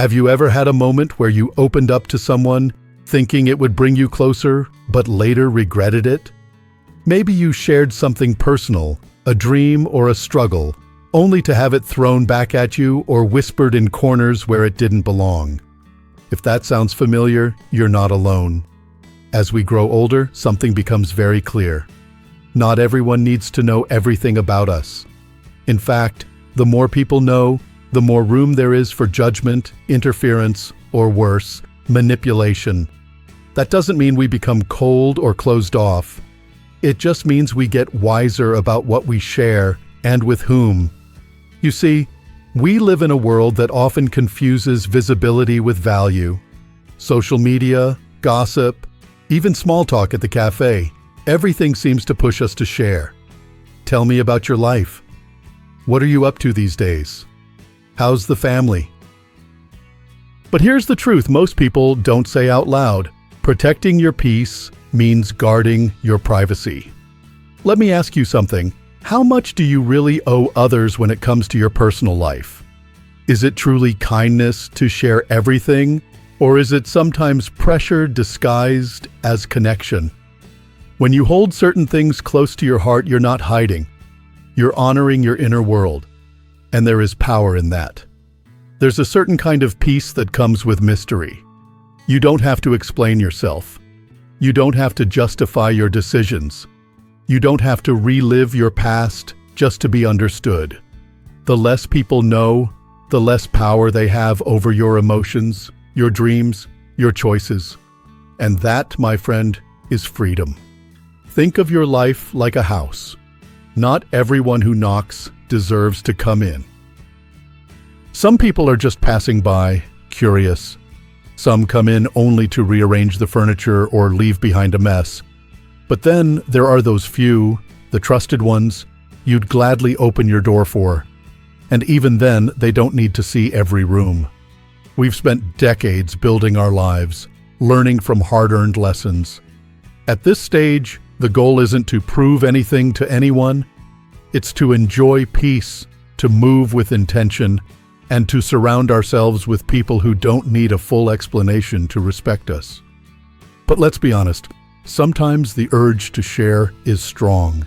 Have you ever had a moment where you opened up to someone, thinking it would bring you closer, but later regretted it? Maybe you shared something personal, a dream or a struggle, only to have it thrown back at you or whispered in corners where it didn't belong. If that sounds familiar, you're not alone. As we grow older, something becomes very clear. Not everyone needs to know everything about us. In fact, the more people know, the more room there is for judgment, interference, or worse, manipulation. That doesn't mean we become cold or closed off. It just means we get wiser about what we share and with whom. You see, we live in a world that often confuses visibility with value. Social media, gossip, even small talk at the cafe, everything seems to push us to share. Tell me about your life. What are you up to these days? How's the family? But here's the truth most people don't say out loud. Protecting your peace means guarding your privacy. Let me ask you something. How much do you really owe others when it comes to your personal life? Is it truly kindness to share everything, or is it sometimes pressure disguised as connection? When you hold certain things close to your heart, you're not hiding. You're honoring your inner world, and there is power in that. There's a certain kind of peace that comes with mystery. You don't have to explain yourself. You don't have to justify your decisions. You don't have to relive your past just to be understood. The less people know, the less power they have over your emotions, your dreams, your choices. And that, my friend, is freedom. Think of your life like a house. Not everyone who knocks deserves to come in. Some people are just passing by, curious. Some come in only to rearrange the furniture or leave behind a mess. But then there are those few, the trusted ones, you'd gladly open your door for. And even then, they don't need to see every room. We've spent decades building our lives, learning from hard-earned lessons. At this stage, the goal isn't to prove anything to anyone. It's to enjoy peace, to move with intention, and to surround ourselves with people who don't need a full explanation to respect us. But let's be honest, sometimes the urge to share is strong.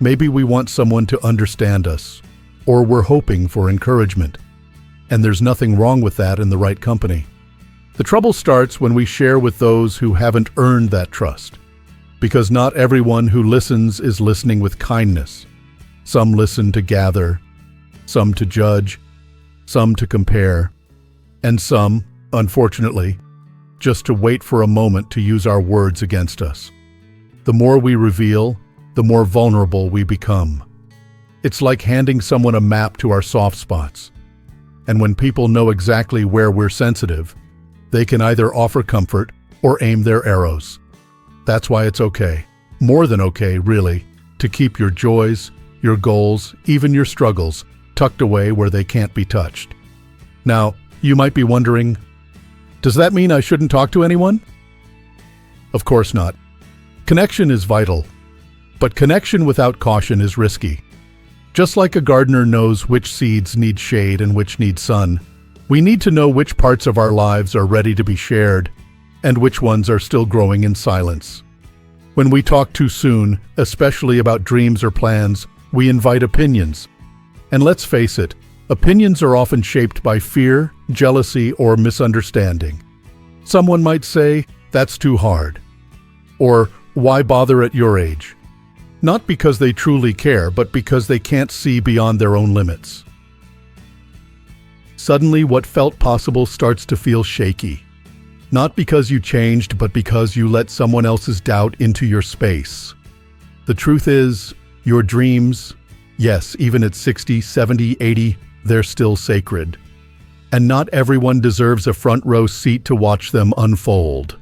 Maybe we want someone to understand us, or we're hoping for encouragement. And there's nothing wrong with that in the right company. The trouble starts when we share with those who haven't earned that trust. Because not everyone who listens is listening with kindness. Some listen to gather, some to judge, some to compare, and some, unfortunately, just to wait for a moment to use our words against us. The more we reveal, the more vulnerable we become. It's like handing someone a map to our soft spots. And when people know exactly where we're sensitive, they can either offer comfort or aim their arrows. That's why it's okay, more than okay, really, to keep your joys, your goals, even your struggles, tucked away where they can't be touched. Now, you might be wondering, does that mean I shouldn't talk to anyone? Of course not. Connection is vital, but connection without caution is risky. Just like a gardener knows which seeds need shade and which need sun, we need to know which parts of our lives are ready to be shared and which ones are still growing in silence. When we talk too soon, especially about dreams or plans, we invite opinions. And let's face it, opinions are often shaped by fear, jealousy, or misunderstanding. Someone might say, "That's too hard," or "Why bother at your age?" Not because they truly care, but because they can't see beyond their own limits. Suddenly, what felt possible starts to feel shaky. Not because you changed, but because you let someone else's doubt into your space. The truth is, your dreams, yes, even at 60, 70, 80, they're still sacred. And not everyone deserves a front row seat to watch them unfold.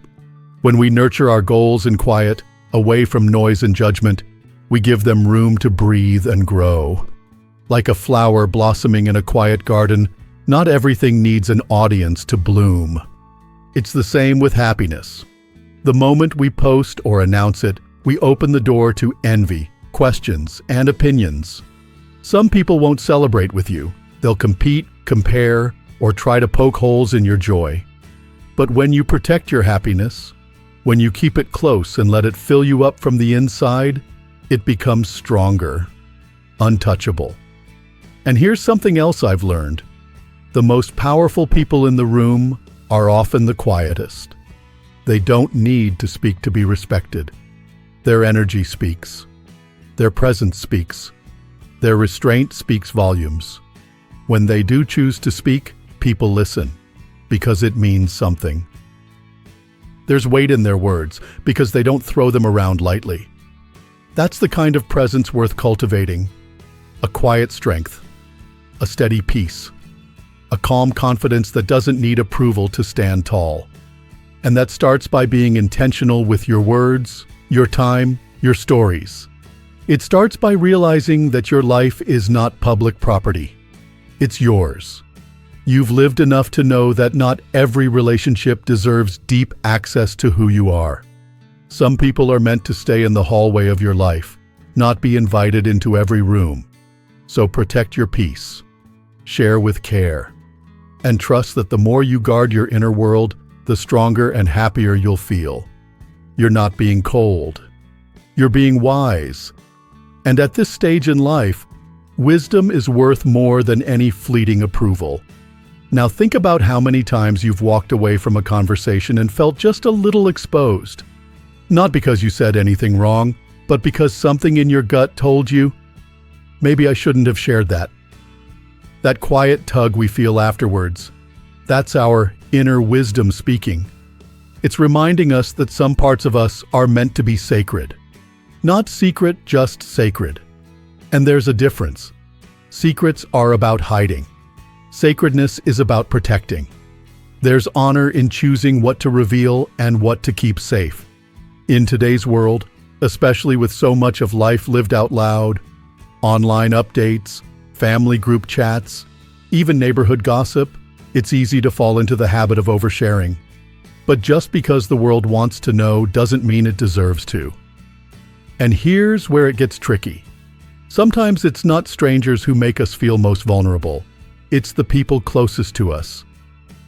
When we nurture our goals in quiet, away from noise and judgment, we give them room to breathe and grow. Like a flower blossoming in a quiet garden, not everything needs an audience to bloom. It's the same with happiness. The moment we post or announce it, we open the door to envy, questions, and opinions. Some people won't celebrate with you. They'll compete, compare, or try to poke holes in your joy. But when you protect your happiness, when you keep it close and let it fill you up from the inside, it becomes stronger, untouchable. And here's something else I've learned. The most powerful people in the room are often the quietest. They don't need to speak to be respected. Their energy speaks. Their presence speaks. Their restraint speaks volumes. When they do choose to speak, people listen, because it means something. There's weight in their words, because they don't throw them around lightly. That's the kind of presence worth cultivating. A quiet strength, a steady peace, a calm confidence that doesn't need approval to stand tall. And that starts by being intentional with your words, your time, your stories. It starts by realizing that your life is not public property. It's yours. You've lived enough to know that not every relationship deserves deep access to who you are. Some people are meant to stay in the hallway of your life, not be invited into every room. So protect your peace, share with care, and trust that the more you guard your inner world, the stronger and happier you'll feel. You're not being cold. You're being wise. And at this stage in life, wisdom is worth more than any fleeting approval. Now think about how many times you've walked away from a conversation and felt just a little exposed. Not because you said anything wrong, but because something in your gut told you, maybe I shouldn't have shared that. That quiet tug we feel afterwards, that's our inner wisdom speaking. It's reminding us that some parts of us are meant to be sacred. Not secret, just sacred. And there's a difference. Secrets are about hiding. Sacredness is about protecting. There's honor in choosing what to reveal and what to keep safe. In today's world, especially with so much of life lived out loud, online updates, family group chats, even neighborhood gossip, it's easy to fall into the habit of oversharing. But just because the world wants to know doesn't mean it deserves to. And here's where it gets tricky. Sometimes it's not strangers who make us feel most vulnerable. It's the people closest to us.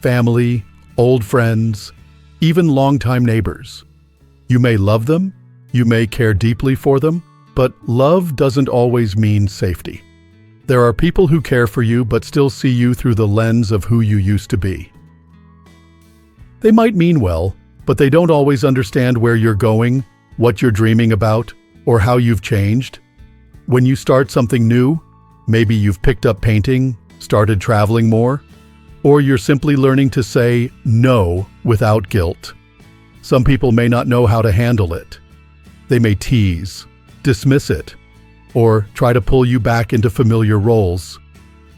Family, old friends, even longtime neighbors. You may love them, you may care deeply for them, but love doesn't always mean safety. There are people who care for you but still see you through the lens of who you used to be. They might mean well, but they don't always understand where you're going, what you're dreaming about, or how you've changed. When you start something new, maybe you've picked up painting, started traveling more, or you're simply learning to say no without guilt. Some people may not know how to handle it. They may tease, dismiss it, or try to pull you back into familiar roles.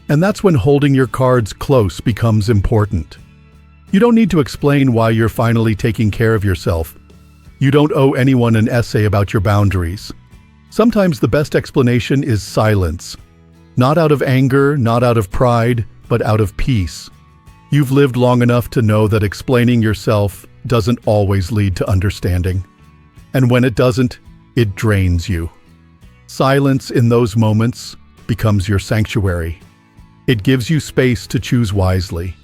And that's when holding your cards close becomes important. You don't need to explain why you're finally taking care of yourself. You don't owe anyone an essay about your boundaries. Sometimes the best explanation is silence. Not out of anger, not out of pride, but out of peace. You've lived long enough to know that explaining yourself doesn't always lead to understanding. And when it doesn't, it drains you. Silence in those moments becomes your sanctuary. It gives you space to choose wisely,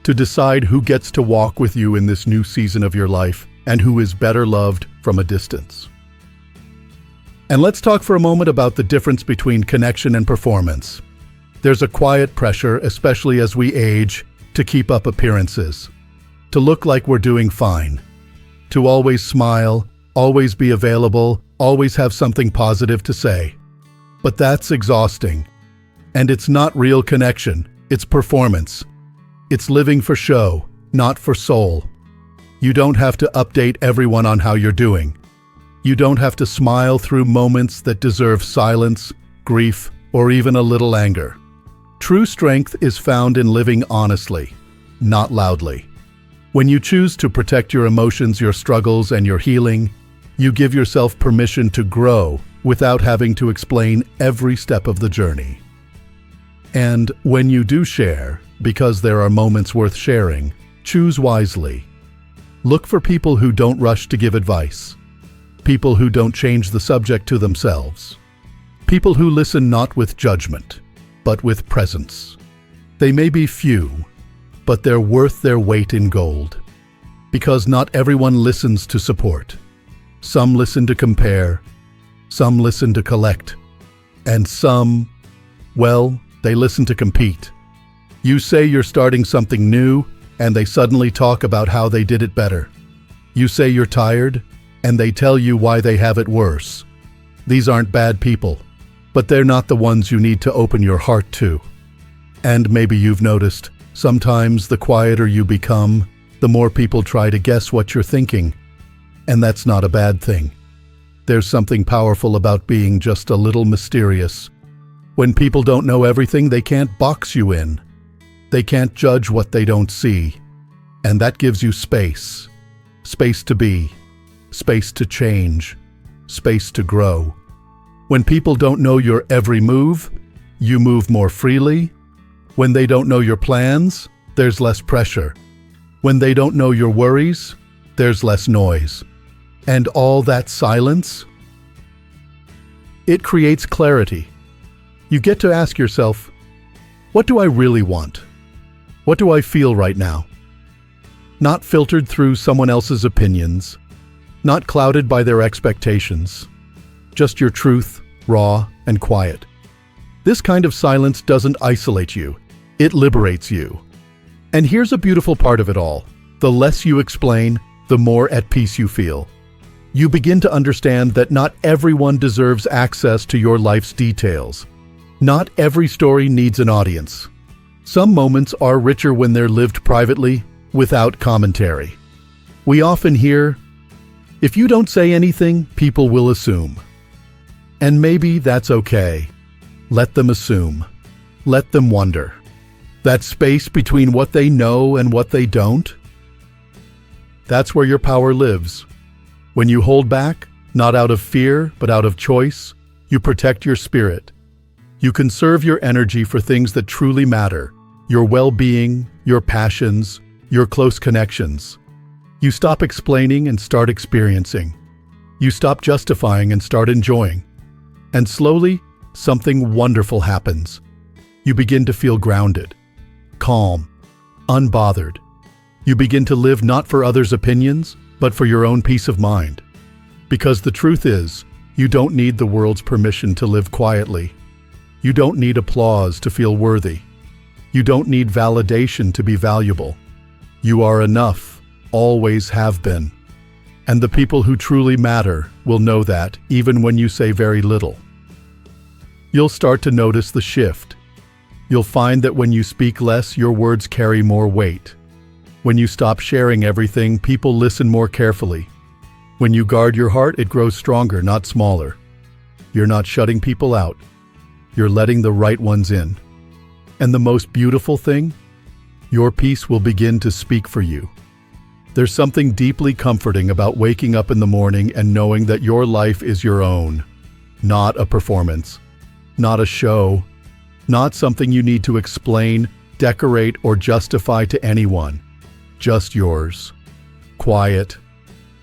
to decide who gets to walk with you in this new season of your life and who is better loved from a distance. And let's talk for a moment about the difference between connection and performance. There's a quiet pressure, especially as we age, to keep up appearances, to look like we're doing fine, to always smile, always be available, always have something positive to say. But that's exhausting. And it's not real connection, it's performance. It's living for show, not for soul. You don't have to update everyone on how you're doing. You don't have to smile through moments that deserve silence, grief, or even a little anger. True strength is found in living honestly, not loudly. When you choose to protect your emotions, your struggles, and your healing, you give yourself permission to grow without having to explain every step of the journey. And when you do share, because there are moments worth sharing, choose wisely. Look for people who don't rush to give advice. People who don't change the subject to themselves. People who listen not with judgment, but with presence. They may be few, but they're worth their weight in gold. Because not everyone listens to support. Some listen to compare, some listen to collect, and some, well, they listen to compete. You say you're starting something new, and they suddenly talk about how they did it better. You say you're tired, and they tell you why they have it worse. These aren't bad people, but they're not the ones you need to open your heart to. And maybe you've noticed, sometimes the quieter you become, the more people try to guess what you're thinking. And that's not a bad thing. There's something powerful about being just a little mysterious. When people don't know everything, they can't box you in. They can't judge what they don't see. And that gives you space. Space to be. Space to change. Space to grow. When people don't know your every move, you move more freely. When they don't know your plans, there's less pressure. When they don't know your worries, there's less noise. And all that silence, it creates clarity. You get to ask yourself, what do I really want? What do I feel right now? Not filtered through someone else's opinions, not clouded by their expectations. Just your truth, raw and quiet. This kind of silence doesn't isolate you, it liberates you. And here's a beautiful part of it all. The less you explain, the more at peace you feel. You begin to understand that not everyone deserves access to your life's details. Not every story needs an audience. Some moments are richer when they're lived privately, without commentary. We often hear, if you don't say anything, people will assume. And maybe that's okay. Let them assume. Let them wonder. That space between what they know and what they don't, that's where your power lives. When you hold back, not out of fear, but out of choice, you protect your spirit. You conserve your energy for things that truly matter, your well-being, your passions, your close connections. You stop explaining and start experiencing. You stop justifying and start enjoying. And slowly, something wonderful happens. You begin to feel grounded, calm, unbothered. You begin to live not for others' opinions, but for your own peace of mind. Because the truth is, you don't need the world's permission to live quietly. You don't need applause to feel worthy. You don't need validation to be valuable. You are enough, always have been. And the people who truly matter will know that, even when you say very little. You'll start to notice the shift. You'll find that when you speak less, your words carry more weight. When you stop sharing everything, people listen more carefully. When you guard your heart, it grows stronger, not smaller. You're not shutting people out. You're letting the right ones in. And the most beautiful thing? Your peace will begin to speak for you. There's something deeply comforting about waking up in the morning and knowing that your life is your own. Not a performance. Not a show. Not something you need to explain, decorate, or justify to anyone. Just yours. Quiet,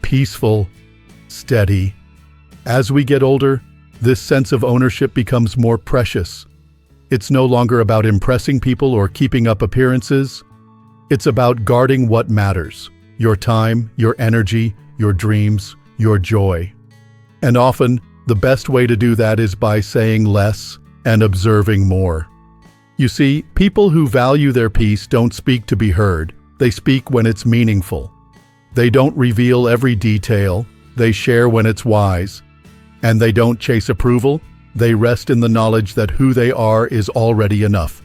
peaceful, steady. As we get older, this sense of ownership becomes more precious. It's no longer about impressing people or keeping up appearances. It's about guarding what matters. Your time, your energy, your dreams, your joy. And often, the best way to do that is by saying less and observing more. You see, people who value their peace don't speak to be heard. They speak when it's meaningful. They don't reveal every detail. They share when it's wise. And they don't chase approval. They rest in the knowledge that who they are is already enough.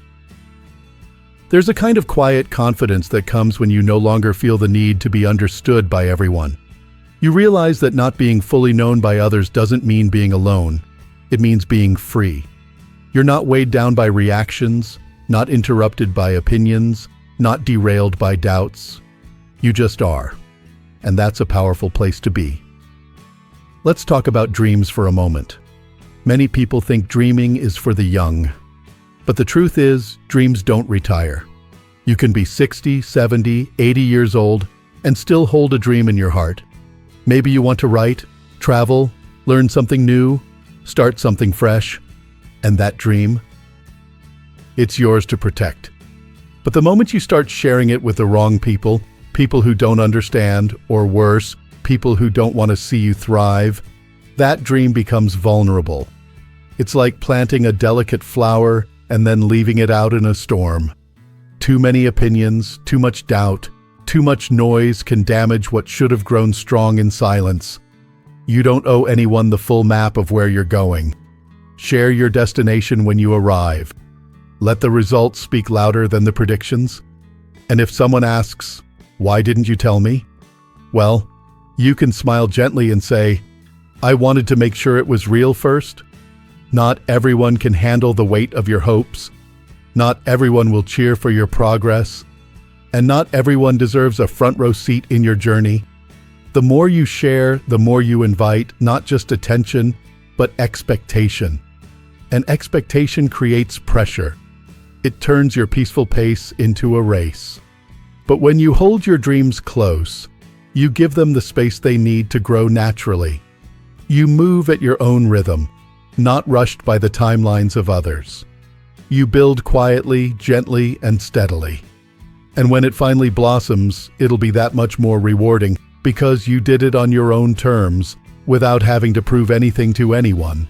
There's a kind of quiet confidence that comes when you no longer feel the need to be understood by everyone. You realize that not being fully known by others doesn't mean being alone. It means being free. You're not weighed down by reactions, not interrupted by opinions, not derailed by doubts. You just are. And that's a powerful place to be. Let's talk about dreams for a moment. Many people think dreaming is for the young. But the truth is, dreams don't retire. You can be 60, 70, 80 years old and still hold a dream in your heart. Maybe you want to write, travel, learn something new, start something fresh. And that dream? It's yours to protect. But the moment you start sharing it with the wrong people, people who don't understand, or worse, people who don't want to see you thrive, that dream becomes vulnerable. It's like planting a delicate flower and then leaving it out in a storm. Too many opinions, too much doubt, too much noise can damage what should have grown strong in silence. You don't owe anyone the full map of where you're going. Share your destination when you arrive. Let the results speak louder than the predictions. And if someone asks, "Why didn't you tell me?" Well, you can smile gently and say, "I wanted to make sure it was real first." Not everyone can handle the weight of your hopes. Not everyone will cheer for your progress. And not everyone deserves a front row seat in your journey. The more you share, the more you invite not just attention, but expectation. And expectation creates pressure. It turns your peaceful pace into a race. But when you hold your dreams close, you give them the space they need to grow naturally. You move at your own rhythm, not rushed by the timelines of others. You build quietly, gently, and steadily. And when it finally blossoms, it'll be that much more rewarding because you did it on your own terms, without having to prove anything to anyone.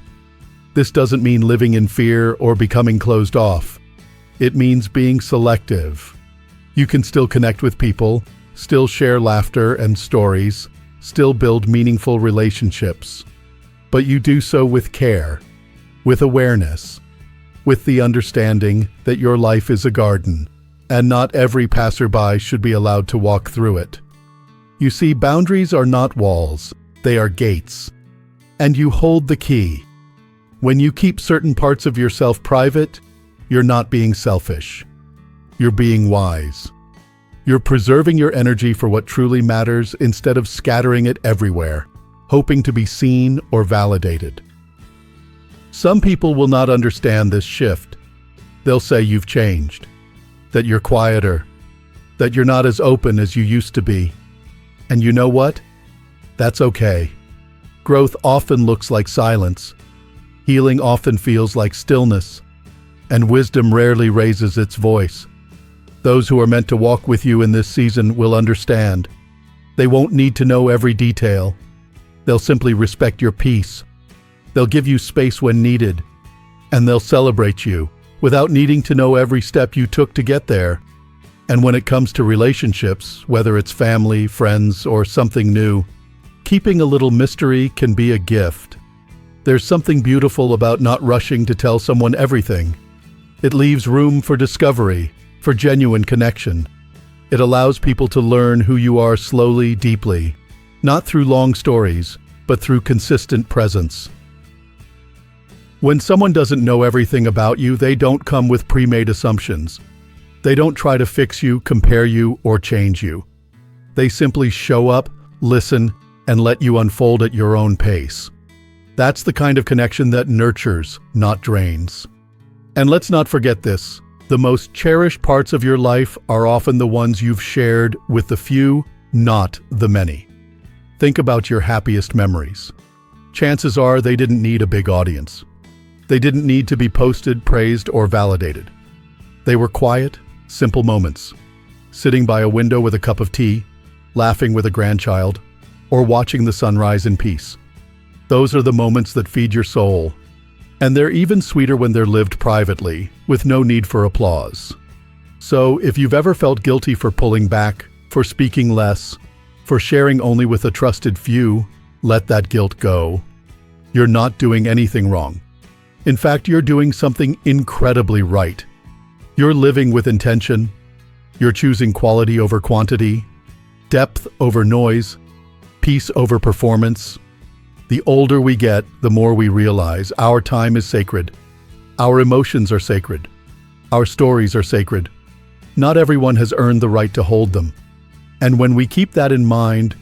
This doesn't mean living in fear or becoming closed off. It means being selective. You can still connect with people, still share laughter and stories, still build meaningful relationships. But you do so with care, with awareness, with the understanding that your life is a garden, and not every passerby should be allowed to walk through it. You see, boundaries are not walls, they are gates. And you hold the key. When you keep certain parts of yourself private, you're not being selfish. You're being wise. You're preserving your energy for what truly matters instead of scattering it everywhere, hoping to be seen or validated. Some people will not understand this shift. They'll say you've changed, that you're quieter, that you're not as open as you used to be. And you know what? That's okay. Growth often looks like silence. Healing often feels like stillness. And wisdom rarely raises its voice. Those who are meant to walk with you in this season will understand. They won't need to know every detail. They'll simply respect your peace. They'll give you space when needed. And they'll celebrate you without needing to know every step you took to get there. And when it comes to relationships, whether it's family, friends, or something new, keeping a little mystery can be a gift. There's something beautiful about not rushing to tell someone everything. It leaves room for discovery, for genuine connection. It allows people to learn who you are slowly, deeply, not through long stories, but through consistent presence. When someone doesn't know everything about you, they don't come with pre-made assumptions. They don't try to fix you, compare you, or change you. They simply show up, listen, and let you unfold at your own pace. That's the kind of connection that nurtures, not drains. And let's not forget this. The most cherished parts of your life are often the ones you've shared with the few, not the many. Think about your happiest memories. Chances are they didn't need a big audience. They didn't need to be posted, praised, or validated. They were quiet, simple moments. Sitting by a window with a cup of tea, laughing with a grandchild, or watching the sunrise in peace. Those are the moments that feed your soul. And they're even sweeter when they're lived privately, with no need for applause. So, if you've ever felt guilty for pulling back, for speaking less, for sharing only with a trusted few, let that guilt go. You're not doing anything wrong. In fact, you're doing something incredibly right. You're living with intention. You're choosing quality over quantity, depth over noise, peace over performance. The older we get, the more we realize our time is sacred. Our emotions are sacred. Our stories are sacred. Not everyone has earned the right to hold them. And when we keep that in mind,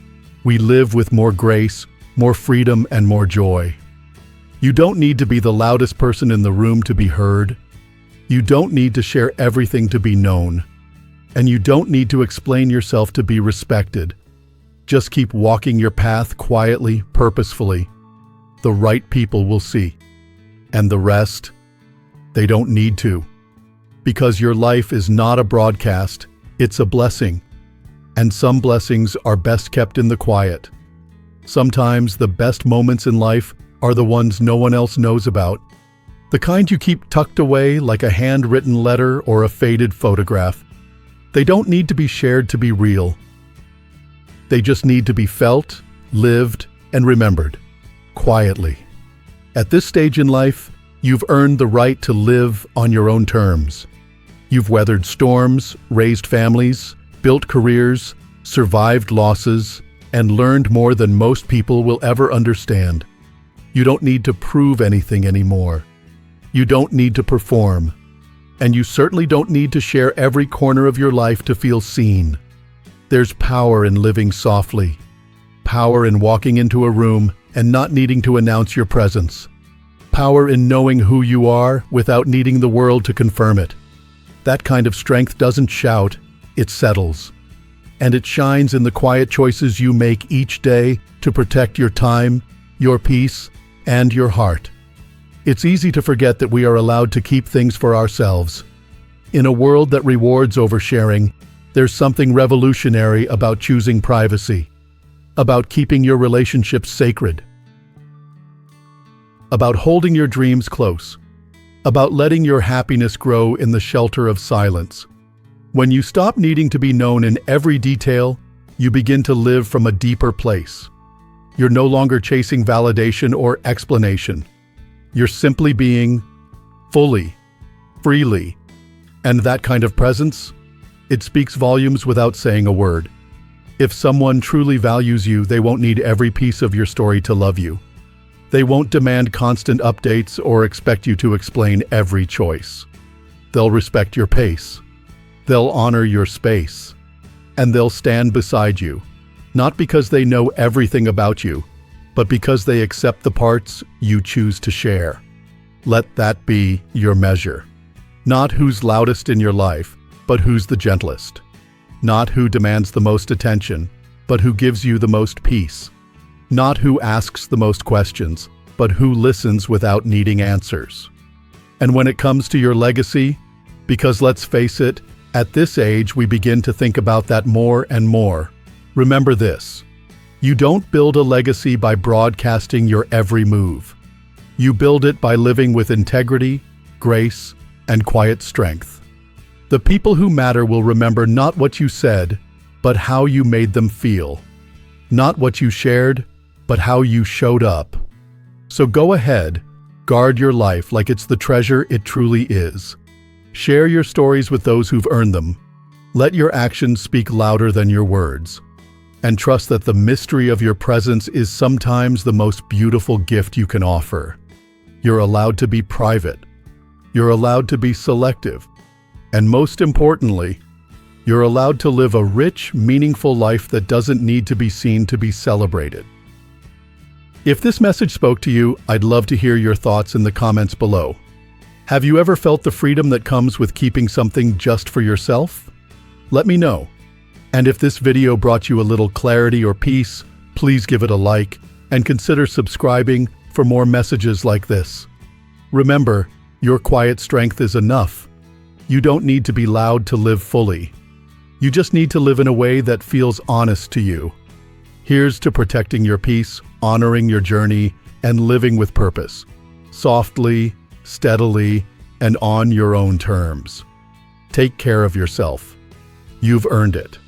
we live with more grace, more freedom, and more joy. You don't need to be the loudest person in the room to be heard. You don't need to share everything to be known. And you don't need to explain yourself to be respected. Just keep walking your path quietly, purposefully. The right people will see. And the rest, they don't need to. Because your life is not a broadcast, it's a blessing. And some blessings are best kept in the quiet. Sometimes the best moments in life are the ones no one else knows about. The kind you keep tucked away like a handwritten letter or a faded photograph. They don't need to be shared to be real. They just need to be felt, lived, and remembered, quietly. At this stage in life, you've earned the right to live on your own terms. You've weathered storms, raised families, built careers, survived losses, and learned more than most people will ever understand. You don't need to prove anything anymore. You don't need to perform. And you certainly don't need to share every corner of your life to feel seen. There's power in living softly. Power in walking into a room and not needing to announce your presence. Power in knowing who you are without needing the world to confirm it. That kind of strength doesn't shout, it settles. And it shines in the quiet choices you make each day to protect your time, your peace, and your heart. It's easy to forget that we are allowed to keep things for ourselves. In a world that rewards oversharing, there's something revolutionary about choosing privacy, about keeping your relationships sacred, about holding your dreams close, about letting your happiness grow in the shelter of silence. When you stop needing to be known in every detail, you begin to live from a deeper place. You're no longer chasing validation or explanation. You're simply being fully, freely. And that kind of presence, it speaks volumes without saying a word. If someone truly values you, they won't need every piece of your story to love you. They won't demand constant updates or expect you to explain every choice. They'll respect your pace. They'll honor your space. And they'll stand beside you, not because they know everything about you, but because they accept the parts you choose to share. Let that be your measure. Not who's loudest in your life, but who's the gentlest. Not who demands the most attention, but who gives you the most peace. Not who asks the most questions, but who listens without needing answers. And when it comes to your legacy, because let's face it, at this age we begin to think about that more and more. Remember this: you don't build a legacy by broadcasting your every move. You build it by living with integrity, grace, and quiet strength. The people who matter will remember not what you said, but how you made them feel. Not what you shared, but how you showed up. So go ahead, guard your life like it's the treasure it truly is. Share your stories with those who've earned them. Let your actions speak louder than your words. And trust that the mystery of your presence is sometimes the most beautiful gift you can offer. You're allowed to be private. You're allowed to be selective. And most importantly, you're allowed to live a rich, meaningful life that doesn't need to be seen to be celebrated. If this message spoke to you, I'd love to hear your thoughts in the comments below. Have you ever felt the freedom that comes with keeping something just for yourself? Let me know. And if this video brought you a little clarity or peace, please give it a like and consider subscribing for more messages like this. Remember, your quiet strength is enough. You don't need to be loud to live fully. You just need to live in a way that feels honest to you. Here's to protecting your peace, honoring your journey, and living with purpose. Softly, steadily, and on your own terms. Take care of yourself. You've earned it.